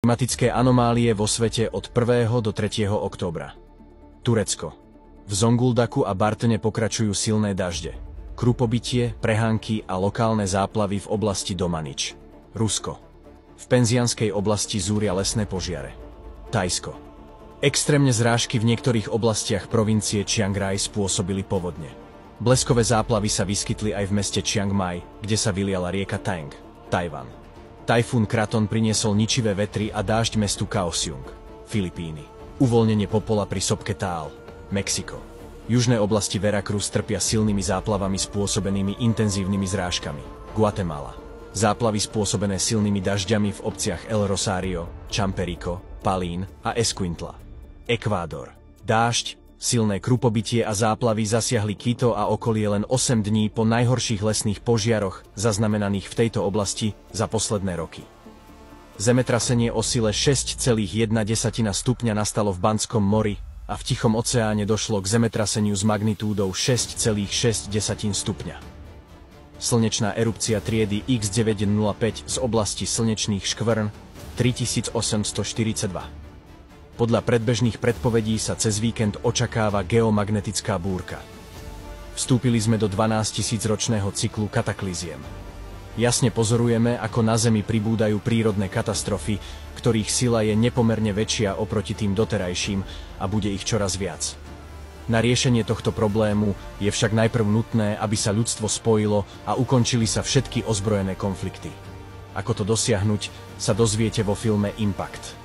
Klimatické anomálie vo svete od 1. do 3. októbra. Turecko. V Zonguldaku a Bartne pokračujú silné dažde. Krupobytie, prehánky a lokálne záplavy v oblasti Domanič. Rusko. V Penzianskej oblasti zúria lesné požiare. Thajsko. Extrémne zrážky v niektorých oblastiach provincie Chiang Rai spôsobili povodne. Bleskové záplavy sa vyskytli aj v meste Chiang Mai, kde sa vyliala rieka Taeng. Tajvan. Tajfún Kraton priniesol ničivé vetry a dážď mestu Kaohsiung. Filipíny. Uvoľnenie popola pri sopke Taal. Mexiko. Južné oblasti Veracruz trpia silnými záplavami spôsobenými intenzívnymi zrážkami. Guatemala. Záplavy spôsobené silnými dažďami v obciach El Rosario, Champerico, Palín a Escuintla. Ekvádor. Dážď, silné krupobytie a záplavy zasiahli Quito a okolie len 8 dní po najhorších lesných požiaroch zaznamenaných v tejto oblasti za posledné roky. Zemetrasenie o sile 6,1 stupňa nastalo v Bantskom mori a v Tichom oceáne došlo k zemetraseniu s magnitúdou 6,6 stupňa. Slnečná erupcia triedy X905 z oblasti slnečných škvrn 3842. Podľa predbežných predpovedí sa cez víkend očakáva geomagnetická búrka. Vstúpili sme do 12 000-ročného cyklu katakliziem. Jasne pozorujeme, ako na Zemi pribúdajú prírodné katastrofy, ktorých sila je nepomerne väčšia oproti tým doterajším a bude ich čoraz viac. Na riešenie tohto problému je však najprv nutné, aby sa ľudstvo spojilo a ukončili sa všetky ozbrojené konflikty. Ako to dosiahnuť, sa dozviete vo filme Impact.